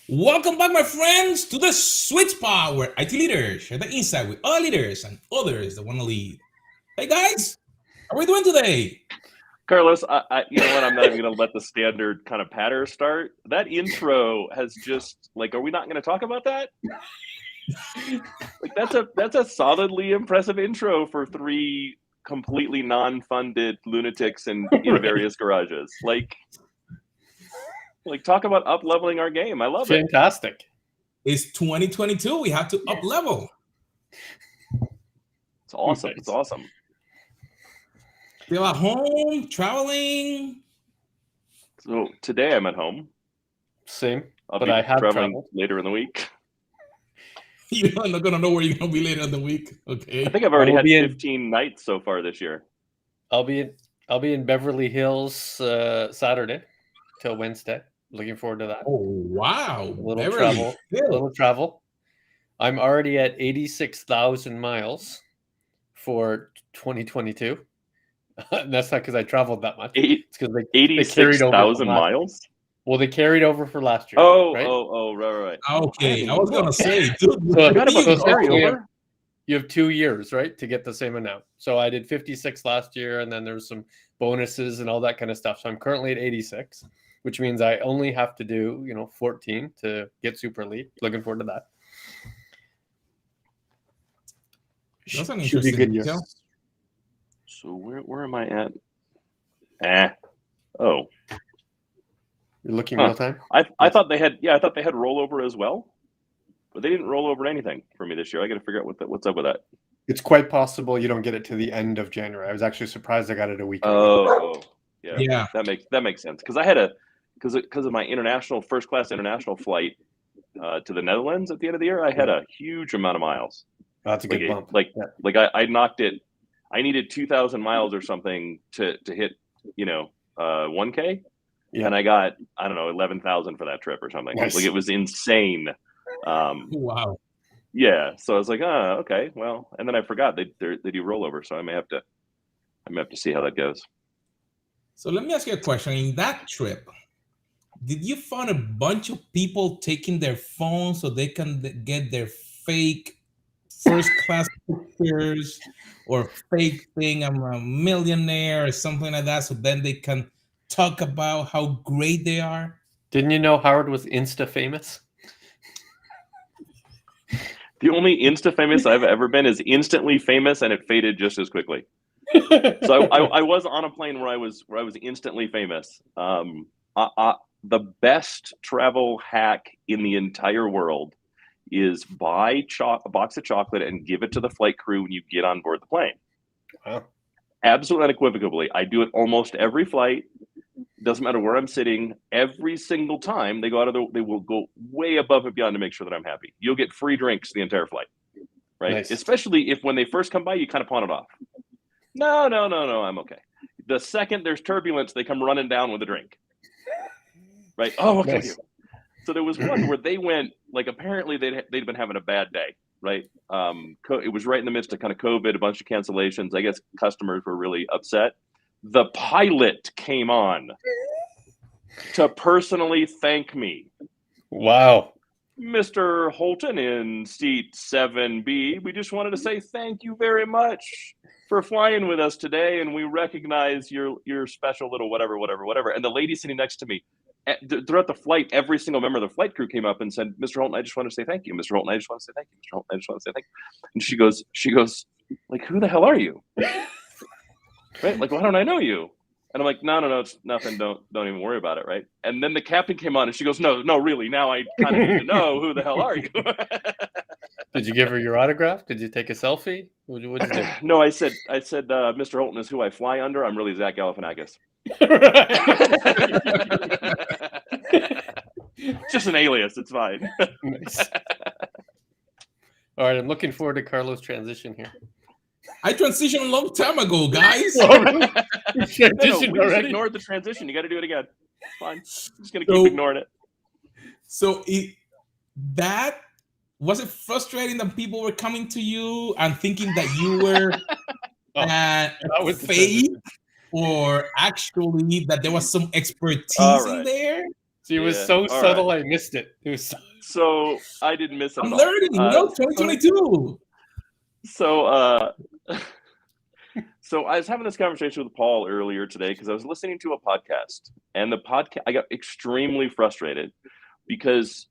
Welcome back, my friends, to the sweet spot where IT leaders share the insight with other leaders and others that want to lead. Hey guys, how are we doing today? Carlos, you know what? I'm not even going to let the standard kind of patter start. That intro has just like, are we not going to talk about that? Like, that's a solidly impressive intro for three completely non-funded lunatics in Right. various garages. Like talk about up leveling our game. I love it. Fantastic. It's 2022. We have to up level. It's awesome. Nice. It's awesome. Still at home, traveling. So today I'm at home. Same. I'll But be I have traveling traveled. later in the week. You're not gonna know where you're gonna be later in the week. Okay. I think I've already will had be in- 15 nights so far this year. I'll be in Beverly Hills Saturday till Wednesday. Looking forward to that. Oh wow. A little Beverly travel. Hills. Little travel. I'm already at 86,000 miles for 2022. That's not because I traveled that much. It's because they carried over from 86,000 last- miles. Well, they carried over for last year. right? Right. Okay, I was gonna say, dude, So- where Forgot do about you the go? carryover. You have 2 years, right, to get the same amount. So I did 56 last year, and then there's some bonuses and all that kind of stuff. So I'm currently at 86, which means I only have to do 14 to get super elite. Looking forward to that. That's an Should be a interesting good year. detail. So where am I at? Oh, You're looking Huh. real time. I thought they had rollover as well, but they didn't roll over anything for me this year. I got to figure out what's up with that. It's quite possible you don't get it to the end of January. I was actually surprised I got it a week ago. Oh, yeah. Yeah. That makes sense because I had because of my first class international flight to the Netherlands at the end of the year. I had a huge amount of miles. That's a good bump. I knocked it. I needed 2,000 miles or something to hit 1K. Yeah. And I got, I don't know, 11,000 for that trip or something. Nice. Like it was insane. Wow. Yeah. So I was like, oh, okay, well, and then I forgot they do rollover, so I may have to see how that goes. So let me ask you a question. In that trip, did you find a bunch of people taking their phones so they can get their fake first class pictures or fake thing, I'm a millionaire or something like that, so then they can talk about how great they are? Didn't you know Howard was Insta famous? The only Insta famous I've ever been is instantly famous, and it faded just as quickly. So I was on a plane where I was instantly famous. The best travel hack in the entire world is buy a box of chocolate and give it to the flight crew when you get on board the plane. Wow. Absolutely unequivocally. I do it almost every flight. Doesn't matter where I'm sitting. Every single time they will go way above and beyond to make sure that I'm happy. You'll get free drinks the entire flight, right? Nice. Especially if when they first come by, you kind of pawn it off. No, I'm okay. The second there's turbulence, they come running down with a drink. Right? Oh, okay. Nice. So there was one where they went, like, apparently they'd been having a bad day, right? It was right in the midst of kind of COVID, a bunch of cancellations. I guess customers were really upset. The pilot came on to personally thank me. Wow. Mr. Holton in seat 7B, we just wanted to say thank you very much for flying with us today, and we recognize your special little whatever. And the lady sitting next to me, throughout the flight, every single member of the flight crew came up and said, "Mr. Holton, I just want to say thank you. Mr. Holton, I just want to say thank you. Mr. Holton, I just want to say thank you." And she goes, like, "Who the hell are you?" Right? Like, why don't I know you? And I'm like, no, it's nothing. Don't even worry about it, right? And then the captain came on, and she goes, no, really. Now I kind of need to know who the hell are you? Did you give her your autograph? Did you take a selfie? What did you do? No, I said, Mr. Holton is who I fly under. I'm really Zach Galifianakis. Just an alias. It's fine. Nice. All right, I'm looking forward to Carlos' transition here. I transitioned a long time ago, guys. No, we Transitioned just already? ignored the transition. You got to do it again. It's fine. I'm just gonna keep ignoring it. So that was it frustrating that people were coming to you and thinking that you were was the fake, or actually that there was some expertise All in right. there? See, it was Yeah. so All subtle, right. I missed it. It was so... So I didn't miss it I'm at all. learning. 2022. So so I was having this conversation with Paul earlier today because I was listening to a podcast, and the podcast, I got extremely frustrated because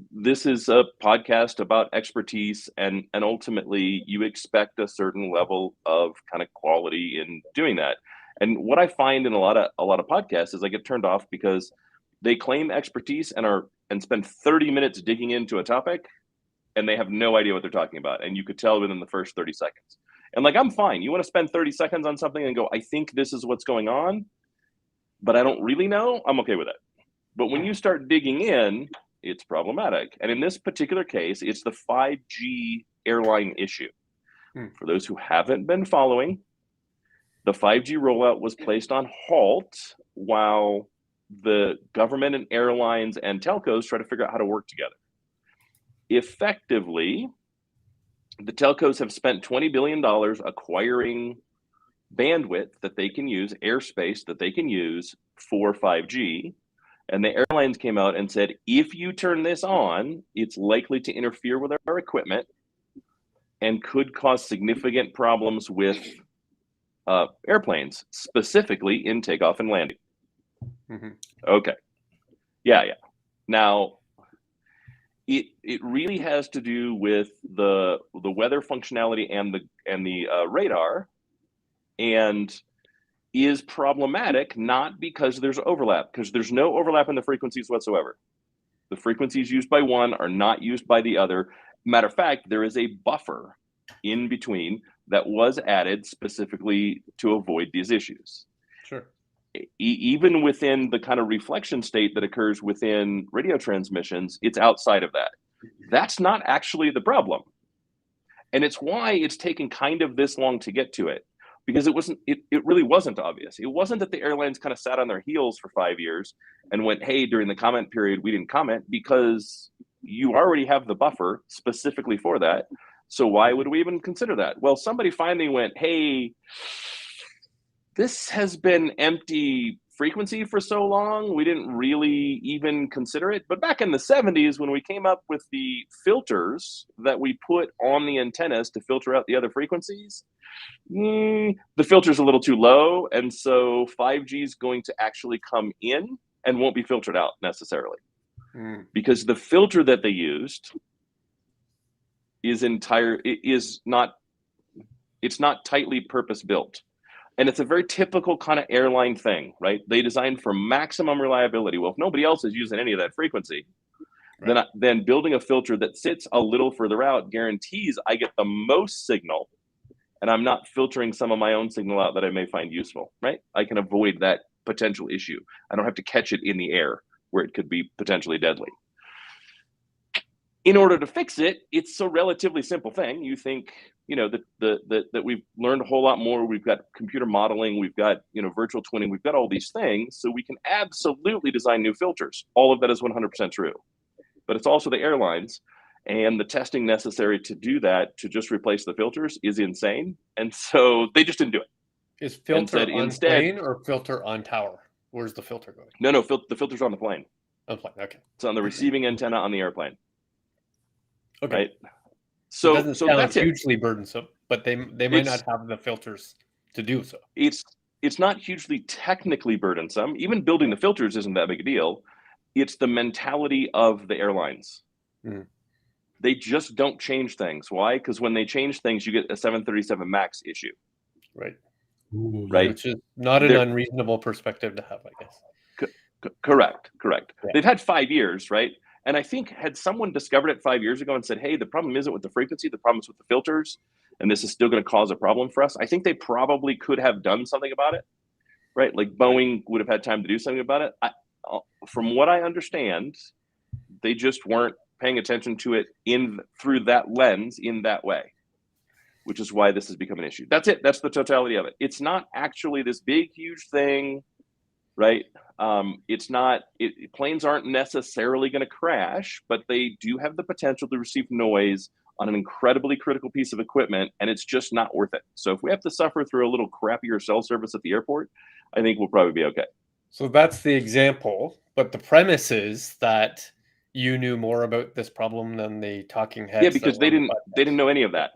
this is a podcast about expertise, and ultimately you expect a certain level of kind of quality in doing that. And what I find in a lot of podcasts is I get turned off because they claim expertise and spend 30 minutes digging into a topic, and they have no idea what they're talking about, and you could tell within the first 30 seconds. And like, I'm fine. You want to spend 30 seconds on something and go, I think this is what's going on, but I don't really know, I'm okay with it. But when you start digging in, it's problematic. And in this particular case, it's the 5G airline issue. For those who haven't been following, the 5G rollout was placed on halt while the government and airlines and telcos try to figure out how to work together. Effectively, the telcos have spent $20 billion acquiring bandwidth that they can use, airspace that they can use for 5G. And the airlines came out and said, if you turn this on, it's likely to interfere with our equipment and could cause significant problems with airplanes, specifically in takeoff and landing. Okay. Yeah. Now, it really has to do with the weather functionality and the radar, and is problematic not because there's overlap, because there's no overlap in the frequencies whatsoever. The frequencies used by one are not used by the other. Matter of fact, there is a buffer in between that was added specifically to avoid these issues. Sure. Even within the kind of reflection state that occurs within radio transmissions, it's outside of that. That's not actually the problem. And it's why it's taken kind of this long to get to it, because it really wasn't obvious. It wasn't that the airlines kind of sat on their heels for 5 years and went, hey, during the comment period, we didn't comment, because you already have the buffer specifically for that. So why would we even consider that? Well, somebody finally went, hey, this has been empty frequency for so long, we didn't really even consider it. But back in the 70s, when we came up with the filters that we put on the antennas to filter out the other frequencies, the filter's a little too low, and so 5G is going to actually come in and won't be filtered out necessarily. Because the filter that they used it's not tightly purpose built. And it's a very typical kind of airline thing, right? They designed for maximum reliability. Well, if nobody else is using any of that frequency, right, then building a filter that sits a little further out guarantees I get the most signal, and I'm not filtering some of my own signal out that I may find useful, right? I can avoid that potential issue. I don't have to catch it in the air where it could be potentially deadly. In order to fix it, it's a relatively simple thing. You think, that we've learned a whole lot more. We've got computer modeling, we've got, virtual twinning, we've got all these things. So we can absolutely design new filters. All of that is 100% true. But it's also the airlines, and the testing necessary to do that, to just replace the filters, is insane. And so they just didn't do it. Is filter on instead, plane or filter on tower? Where's the filter going? No, the filter's on the plane. On plane, okay. It's on the receiving antenna on the airplane. Okay. Right? So it doesn't sound that's hugely burdensome, but they might not have the filters to do so. It's not hugely technically burdensome. Even building the filters isn't that big a deal. It's the mentality of the airlines. They just don't change things. Why? Because when they change things, you get a 737 MAX issue. Right. Ooh, right. Which is not an unreasonable perspective to have, I guess. Correct. Yeah. They've had 5 years, right? And I think, had someone discovered it 5 years ago and said, hey, the problem isn't with the frequency, the problem is with the filters, and this is still going to cause a problem for us, I think they probably could have done something about it, right? Like Boeing would have had time to do something about it. From what I understand, they just weren't paying attention to it through that lens in that way, which is why this has become an issue. That's it. That's the totality of it. It's not actually this big, huge thing, right? It's not. Planes aren't necessarily going to crash, but they do have the potential to receive noise on an incredibly critical piece of equipment, and it's just not worth it. So if we have to suffer through a little crappier cell service at the airport, I think we'll probably be okay. So that's the example But the premise is that you knew more about this problem than the talking heads. Yeah, because they didn't know any of that.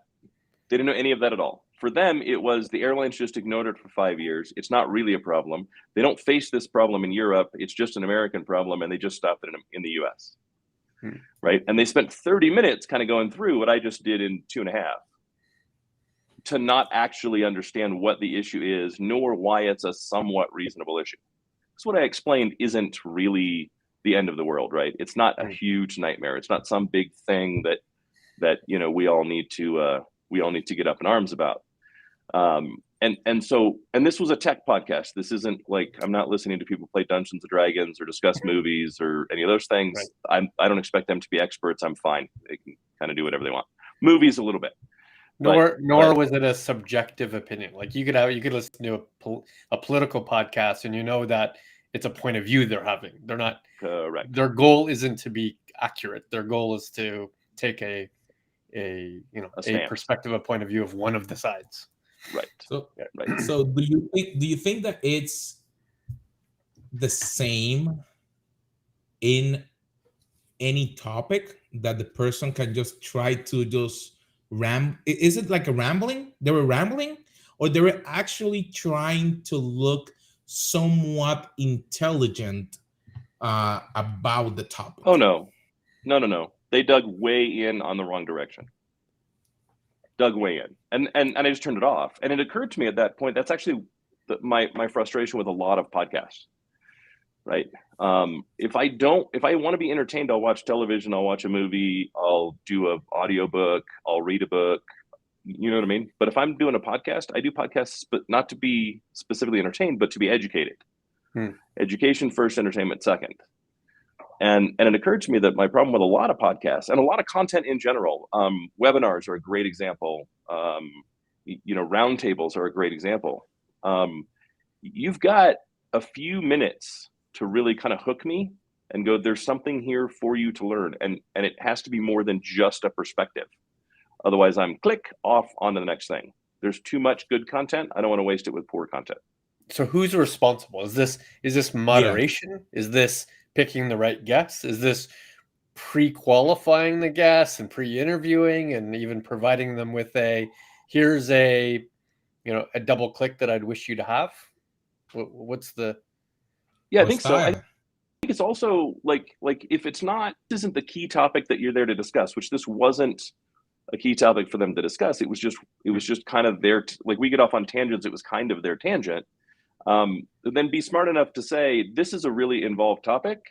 They didn't know any of that at all. For them, it was the airlines just ignored it for 5 years. It's not really a problem. They don't face this problem in Europe. It's just an American problem, and they just stopped it in the US. Right? And they spent 30 minutes kind of going through what I just did in 2.5 to not actually understand what the issue is, nor why it's a somewhat reasonable issue. Because what I explained isn't really the end of the world, right? It's not a huge nightmare. It's not some big thing that we all need to get up in arms about. And this was a tech podcast. This isn't like, I'm not listening to people play Dungeons and Dragons or discuss movies or any of those things. Right. I don't expect them to be experts. I'm fine. They can kind of do whatever they want. Movies a little bit. Nor was it a subjective opinion. Like you could listen to a political podcast and you know that it's a point of view they're having. They're not correct. Their goal isn't to be accurate. Their goal is to take a perspective, a point of view of one of the sides. Right. So do you think that it's the same in any topic, that the person can just try to just is it like a rambling? They were rambling, or they were actually trying to look somewhat intelligent about the topic? Oh, no. They dug way in on the wrong direction. Dug way in. And I just turned it off. And it occurred to me at that point, that's actually my frustration with a lot of podcasts, right? If I want to be entertained, I'll watch television, I'll watch a movie, I'll do an audiobook, I'll read a book, you know what I mean? But if I'm doing a podcast, I do podcasts, but not to be specifically entertained, but to be educated. Education first, entertainment second. And it occurred to me that my problem with a lot of podcasts and a lot of content in general, webinars are a great example. Roundtables are a great example. You've got a few minutes to really kind of hook me and go, there's something here for you to learn. And it has to be more than just a perspective. Otherwise, I'm click off onto the next thing. There's too much good content. I don't want to waste it with poor content. So who's responsible? Is this moderation? Yeah. Is this picking the right guests? Is this pre-qualifying the guests and pre-interviewing and even providing them with here's a double click that I'd wish you to have? What's the... Yeah, I think so. I think it's also like if it's not, this isn't the key topic that you're there to discuss, which this wasn't a key topic for them to discuss. It was just kind of their, like we get off on tangents. It was kind of their tangent. Then be smart enough to say, this is a really involved topic.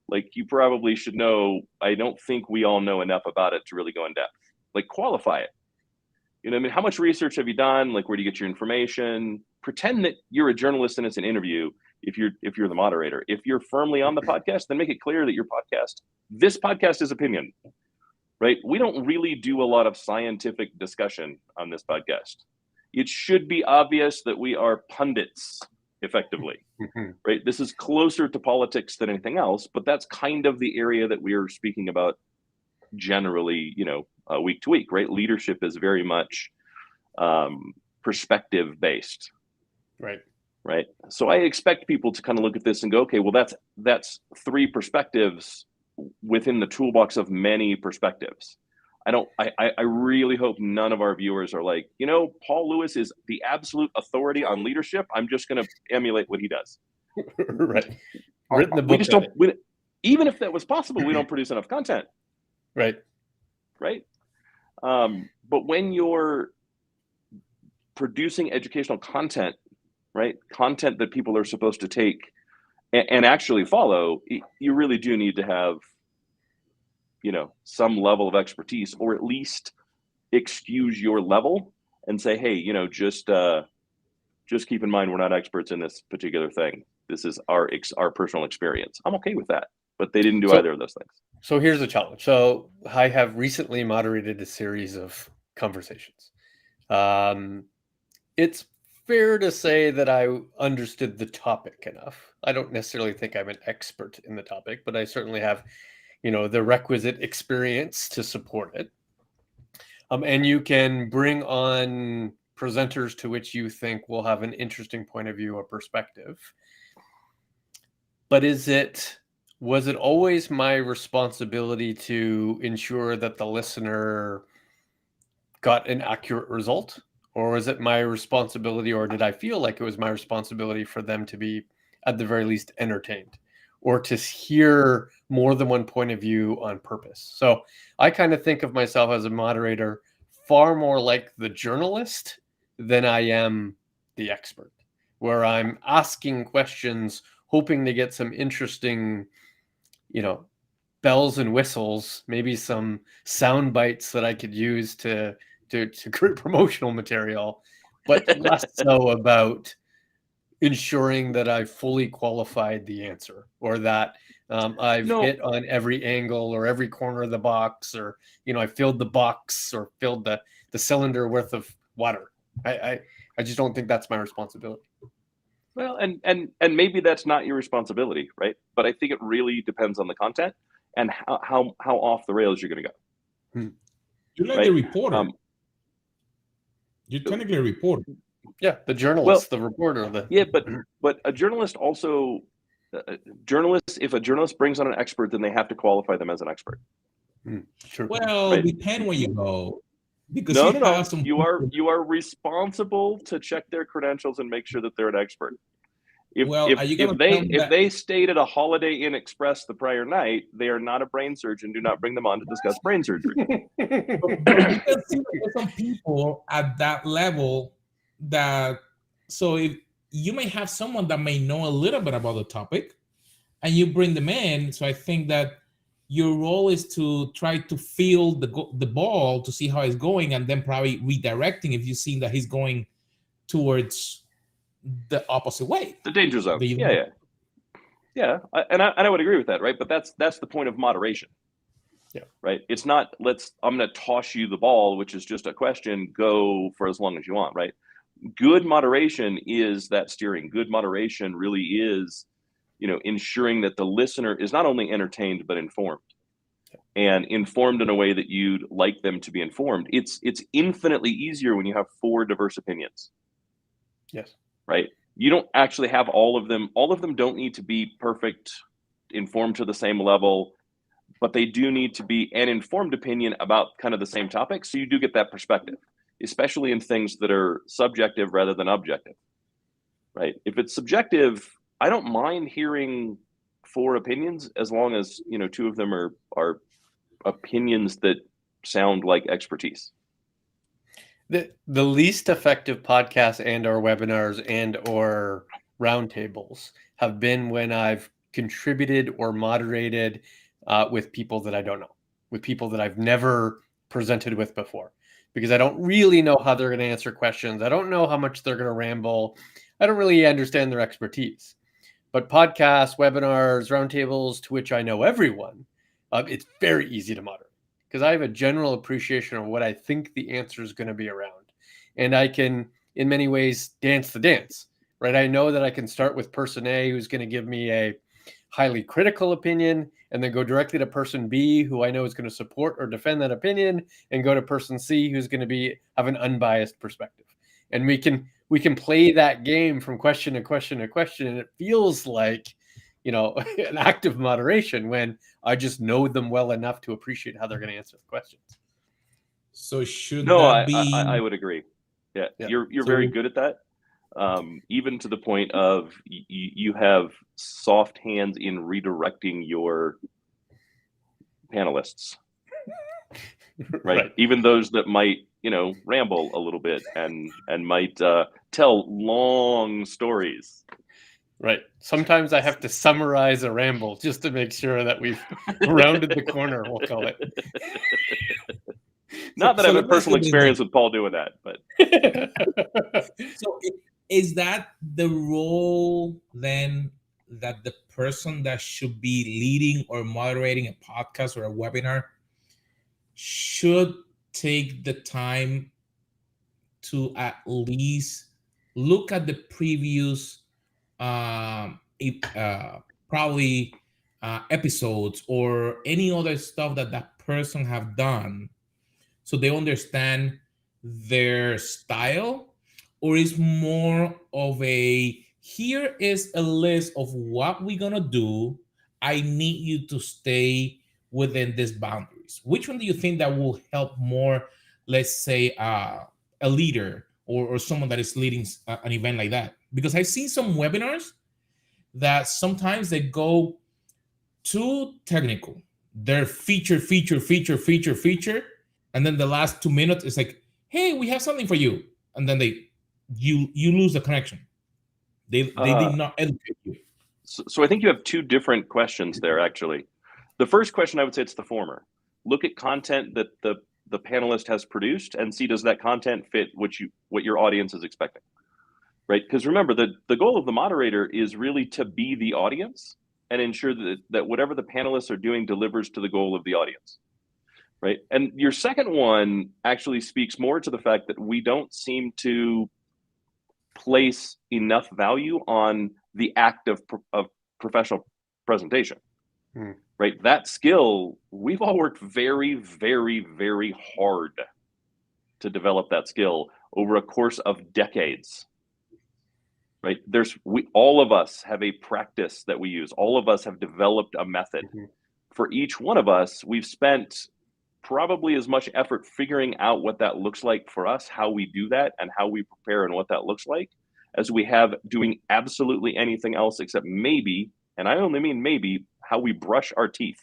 Like you probably should know, I don't think we all know enough about it to really go in depth. Like qualify it. You know what I mean? How much research have you done? Like where do you get your information? Pretend that you're a journalist and it's an interview. If you're the moderator, if you're firmly on the podcast, then make it clear that this podcast is opinion, right? We don't really do a lot of scientific discussion on this podcast. It should be obvious that we are pundits effectively, right? This is closer to politics than anything else, but that's kind of the area that we're speaking about generally, week to week, right? Leadership is very much perspective based. Right. So I expect people to kind of look at this and go, okay, well, that's 3 perspectives within the toolbox of many perspectives. I really hope none of our viewers are like, Paul Lewis is the absolute authority on leadership. I'm just going to emulate what he does. Right. Written the book. Even if that was possible, we don't produce enough content. Right. But when you're producing educational content, right? Content that people are supposed to take and actually follow, you really do need to have, some level of expertise, or at least excuse your level and say, hey, just keep in mind, we're not experts in this particular thing. This is our personal experience. I'm okay with that, but they didn't do either of those things. So here's the challenge. So I have recently moderated a series of conversations. It's fair to say that I understood the topic enough. I don't necessarily think I'm an expert in the topic, but I certainly have, the requisite experience to support it. And you can bring on presenters to which you think will have an interesting point of view or perspective. But was it always my responsibility to ensure that the listener got an accurate result? Or was it my responsibility, or did I feel like it was my responsibility for them to be, at the very least, entertained, or to hear more than one point of view on purpose? So I kind of think of myself as a moderator far more like the journalist than I am the expert, where I'm asking questions, hoping to get some interesting, bells and whistles, maybe some sound bites that I could use to create promotional material, but less so about ensuring that I've fully qualified the answer, or that I've No, hit on every angle or every corner of the box, or I filled the box or filled the cylinder worth of water. I just don't think that's my responsibility. well, and maybe that's not your responsibility, right? But I think it really depends on the content and how off the rails you're going to go, You're like the right? reporter. You're technically a reporter. Yeah, the journalist, the reporter, yeah, but a journalist also, if a journalist brings on an expert, then they have to qualify them as an expert. Sure. Well, Right. depend where you go, because No, you no, no. have some. You are responsible to check their credentials and make sure that they're an expert. Well, are you going to tell me If that? they stayed at a Holiday Inn Express the prior night, they are not a brain surgeon. Do not bring them on to discuss brain surgery. But you can see that there's some people at that level that. So if you may have someone that may know a little bit about the topic, and you bring them in. So I think that your role is to try to feel the ball to see how it's going, and then probably redirecting if you see that he's going towards the opposite way. The danger zone. The- Yeah. And I would agree with that, right? But that's the point of moderation. Yeah. Right. It's not I'm going to toss you the ball, which is just a question. Go for as long as you want. Right. Good moderation is that steering. Good moderation really is, ensuring that the listener is not only entertained but informed, and informed in a way that you'd like them to be informed. It's infinitely easier when you have 4 diverse opinions. Yes. Right. You don't actually have all of them. All of them don't need to be perfect, informed to the same level, but they do need to be an informed opinion about kind of the same topic. So you do get that perspective, especially in things that are subjective rather than objective. Right. If it's subjective, I don't mind hearing 4 opinions as long as 2 of them are opinions that sound like expertise. The least effective podcasts and or webinars and or roundtables have been when I've contributed or moderated with people that I don't know, with people that I've never presented with before, because I don't really know how they're going to answer questions. I don't know how much they're going to ramble. I don't really understand their expertise. But podcasts, webinars, roundtables, to which I know everyone, it's very easy to moderate, because I have a general appreciation of what I think the answer is going to be around. And I can, in many ways, dance the dance, right? I know that I can start with person A, who's going to give me a highly critical opinion, and then go directly to person B, who I know is going to support or defend that opinion, and go to person C, who's going to have an unbiased perspective. And we can play that game from question to question to question, and it feels like an active moderation when I just know them well enough to appreciate how they're going to answer the questions. So should No, that be? I would agree. Yeah. You're So- very good at that. Even to the point of you have soft hands in redirecting your panelists, right? Even those that might, ramble a little bit and might tell long stories. Right. Sometimes I have to summarize a ramble just to make sure that we've rounded the corner, we'll call it. Not that I have a let me ask personal you this experience with Paul doing that, but So is that the role then, that the person that should be leading or moderating a podcast or a webinar should take the time to at least look at the previous probably episodes or any other stuff that that person have done, so they understand their style? Or is more of a here is a list of what we're gonna do. I need you to stay within these boundaries. Which one do you think that will help more, let's say, a leader or someone that is leading an event like that? Because I've seen some webinars that sometimes they go too technical. They're feature, and then the last 2 minutes is like, hey, we have something for you, and then you lose the connection. They did not educate you. So I think you have two different questions there, actually. The first question, I would say it's the former. Look at content that the panelist has produced and see, does that content fit what your audience is expecting, right? Because remember, the goal of the moderator is really to be the audience and ensure that whatever the panelists are doing delivers to the goal of the audience, right? And your second one actually speaks more to the fact that we don't seem to place enough value on the act of professional presentation, right? That skill, we've all worked very, very, very hard to develop that skill over a course of decades, right? All of us have a practice that we use. All of us have developed a method. For each one of us, we've spent probably as much effort figuring out what that looks like for us, how we do that, and how we prepare and what that looks like, as we have doing absolutely anything else except maybe, and I only mean maybe, how we brush our teeth.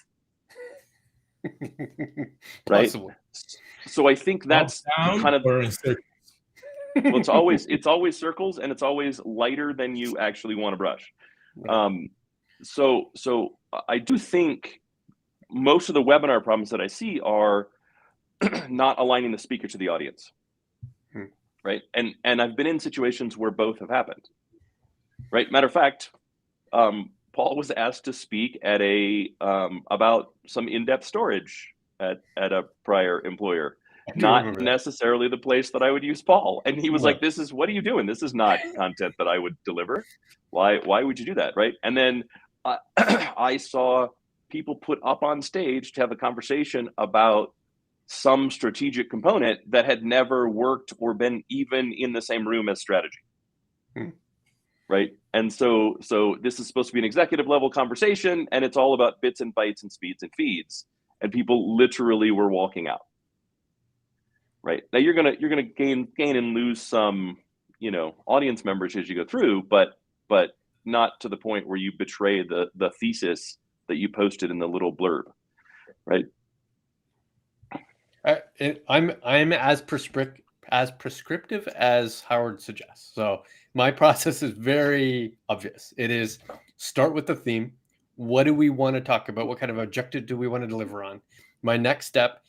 Right? So I think that's kind of, well, it's always circles, and it's always lighter than you actually want to brush. So I do think most of the webinar problems that I see are not aligning the speaker to the audience, right? And I've been in situations where both have happened, right? Matter of fact, Paul was asked to speak at about some in-depth storage at a prior employer, not necessarily the place that I would use Paul. And he was like, what are you doing? This is not content that I would deliver. Why would you do that, right? And then I saw people put up on stage to have a conversation about some strategic component that had never worked or been even in the same room as strategy. Right. And so this is supposed to be an executive level conversation, and it's all about bits and bytes and speeds and feeds. And people literally were walking out. Right. Now you're gonna gain and lose some, audience members as you go through, but not to the point where you betray the thesis that you posted in the little blurb. Right. I'm as prescriptive as Howard suggests. So my process is very obvious. It is start with the theme. What do we want to talk about? What kind of objective do we want to deliver on? My next step,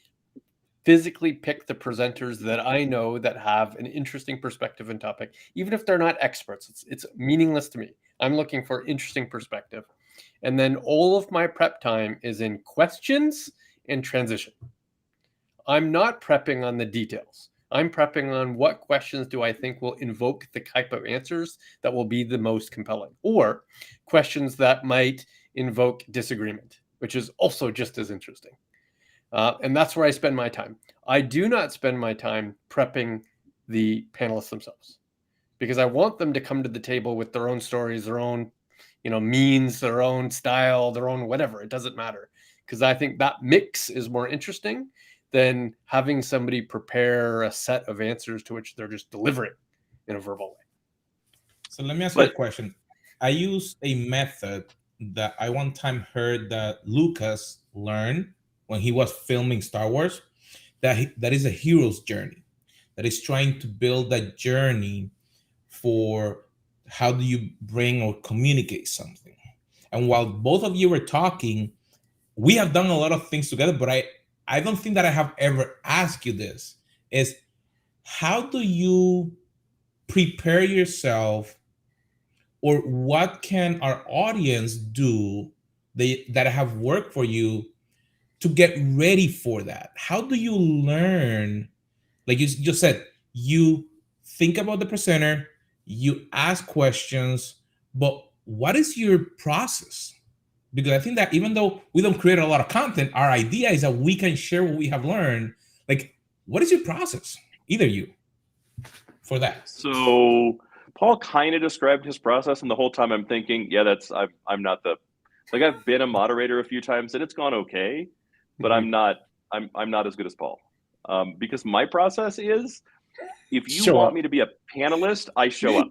physically pick the presenters that I know that have an interesting perspective and topic, even if they're not experts. It's meaningless to me. I'm looking for interesting perspective. And then all of my prep time is in questions and transition. I'm not prepping on the details. I'm prepping on what questions do I think will invoke the type of answers that will be the most compelling, or questions that might invoke disagreement, which is also just as interesting. And that's where I spend my time. I do not spend my time prepping the panelists themselves, because I want them to come to the table with their own stories, their own, means, their own style, their own whatever. It doesn't matter, because I think that mix is more interesting than having somebody prepare a set of answers to which they're just delivering in a verbal way. So let me ask you a question. I use a method that I one time heard that Lucas learned when he was filming Star Wars, that is a hero's journey, that is trying to build that journey for how do you bring or communicate something. And while both of you were talking, we have done a lot of things together, but I don't think that I have ever asked you this, is how do you prepare yourself, or what can our audience do that have worked for you to get ready for that? How do you learn? Like you just said, you think about the presenter, you ask questions, but what is your process? Because I think that even though we don't create a lot of content, our idea is that we can share what we have learned. Like, what is your process, either you, for that? So Paul kind of described his process, and the whole time I'm thinking, yeah, I'm not the, like, I've been a moderator a few times and it's gone okay, but I'm not as good as Paul, because my process is, if you Show want up. me to be a panelist, I show up.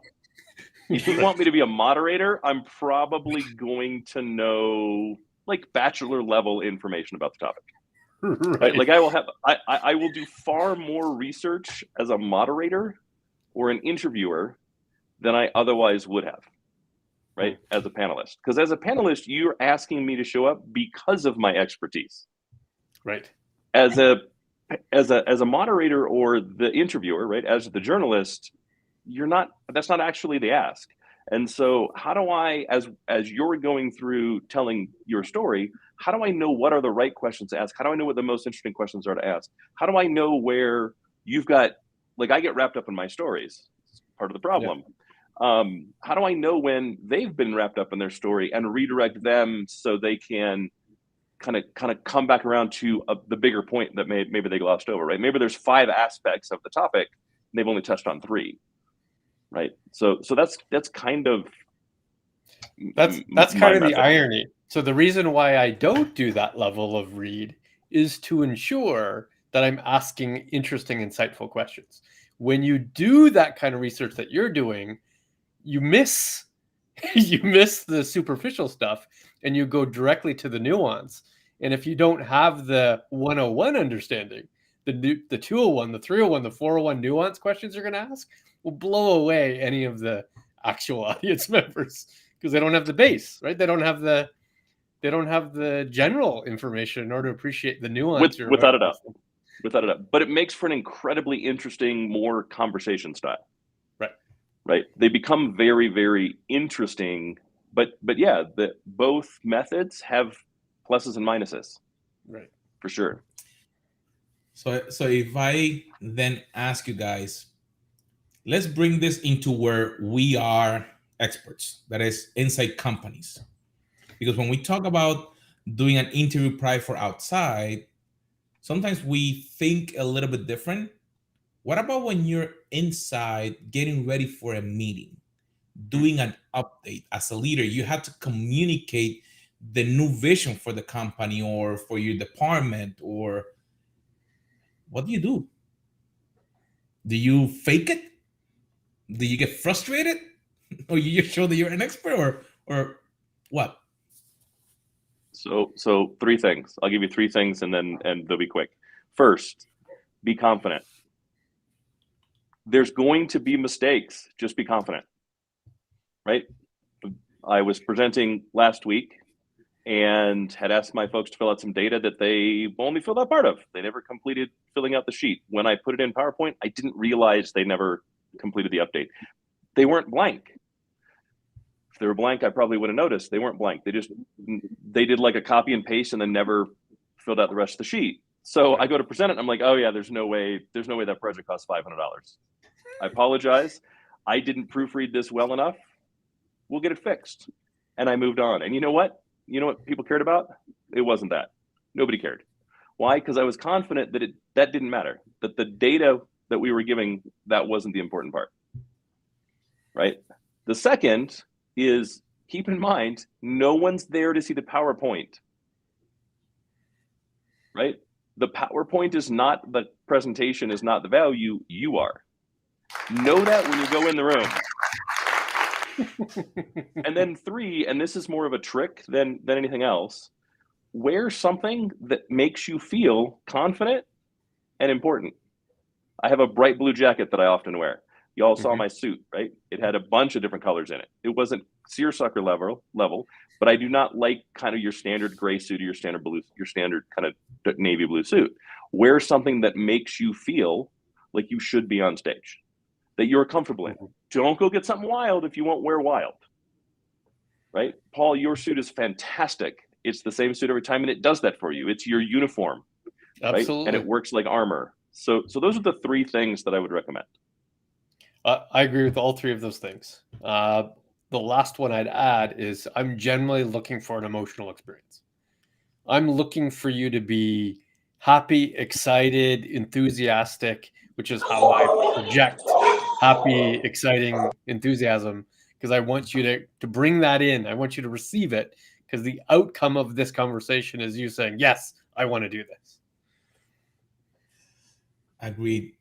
If you want me to be a moderator, I'm probably going to know like bachelor level information about the topic. Right? Like I will do far more research as a moderator or an interviewer than I otherwise would have, right? As a panelist. Because as a panelist, you're asking me to show up because of my expertise. Right. As a moderator or the interviewer, right? As the journalist, that's not actually the ask. And so how do I, as you're going through telling your story, how do I know what are the right questions to ask? How do I know what the most interesting questions are to ask? How do I know where you've got, like, I get wrapped up in my stories. It's part of the problem. Yeah. How do I know when they've been wrapped up in their story and redirect them so they can kind of come back around to the bigger point that maybe they glossed over, right? Maybe there's 5 aspects of the topic and they've only touched on 3. Right. So that's kind of that's kind of the irony. So the reason why I don't do that level of read is to ensure that I'm asking interesting, insightful questions. When you do that kind of research that you're doing, you miss the superficial stuff and you go directly to the nuance. And if you don't have the 101 understanding, the 201, the 301, the 401 nuance questions you're going to ask will blow away any of the actual audience members, because they don't have the base, right? They don't have the general information in order to appreciate the nuance. Without a doubt. But it makes for an incredibly interesting, more conversation style. Right. They become very, very interesting. But yeah, both methods have pluses and minuses. Right. For sure. So if I then ask you guys, let's bring this into where we are experts, that is inside companies. Because when we talk about doing an interview prior for outside, sometimes we think a little bit different. What about when you're inside getting ready for a meeting, doing an update? As a leader, you have to communicate the new vision for the company or for your department, or what do you do? Do you fake it? Do you get frustrated? Or you just show that you're an expert, or what? So 3 things. I'll give you 3 things and they'll be quick. First, be confident. There's going to be mistakes. Just be confident, right? I was presenting last week and had asked my folks to fill out some data that they only filled out part of. They never completed filling out the sheet. When I put it in PowerPoint, I didn't realize they never completed the update. They weren't blank. If they were blank, I probably would have noticed. They weren't blank. They did like a copy and paste and then never filled out the rest of the sheet. So I go to present it and I'm like, oh yeah, there's no way that project costs $500. I apologize. I didn't proofread this well enough. We'll get it fixed. And I moved on. And you know what? You know what people cared about? It wasn't that. Nobody cared. Why? Because I was confident that that didn't matter. That the data that we were giving, that wasn't the important part. Right? The second is, keep in mind, no one's there to see the PowerPoint. Right? The PowerPoint is not the presentation, is not the value. You are. Know that when you go in the room. And then 3, and this is more of a trick than anything else, wear something that makes you feel confident and important. I have a bright blue jacket that I often wear. You all saw my suit, right? It had a bunch of different colors in it. It wasn't seersucker level, but I do not like kind of your standard gray suit or your standard blue, your standard kind of navy blue suit. Wear something that makes you feel like you should be on stage, that you're comfortable in. Don't go get something wild if you won't wear wild, right? Paul, your suit is fantastic. It's the same suit every time, and it does that for you. It's your uniform, Absolutely. Right? And it works like armor. So those are the 3 things that I would recommend. I agree with all 3 of those things. The last one I'd add is I'm generally looking for an emotional experience. I'm looking for you to be happy, excited, enthusiastic, which is how I project happy, exciting enthusiasm, because I want you to bring that in. I want you to receive it, because the outcome of this conversation is you saying, yes, I want to do this. Agreed.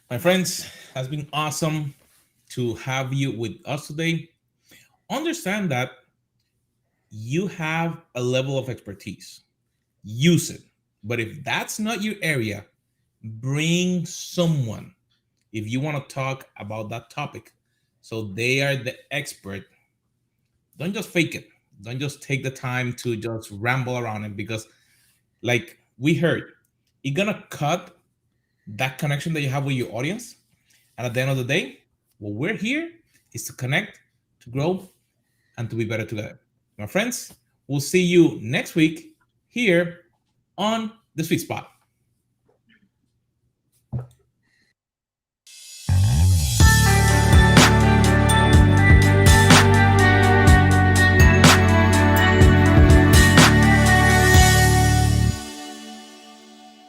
My friends, has been awesome to have you with us today. Understand that you have a level of expertise. Use it. But if that's not your area, bring someone if you want to talk about that topic so they are the expert. Don't just fake it. Don't just take the time to just ramble around it, because like we heard, you're gonna cut that connection that you have with your audience. And at the end of the day, what we're here is to connect, to grow, and to be better together. My friends, we'll see you next week here on The Sweet Spot.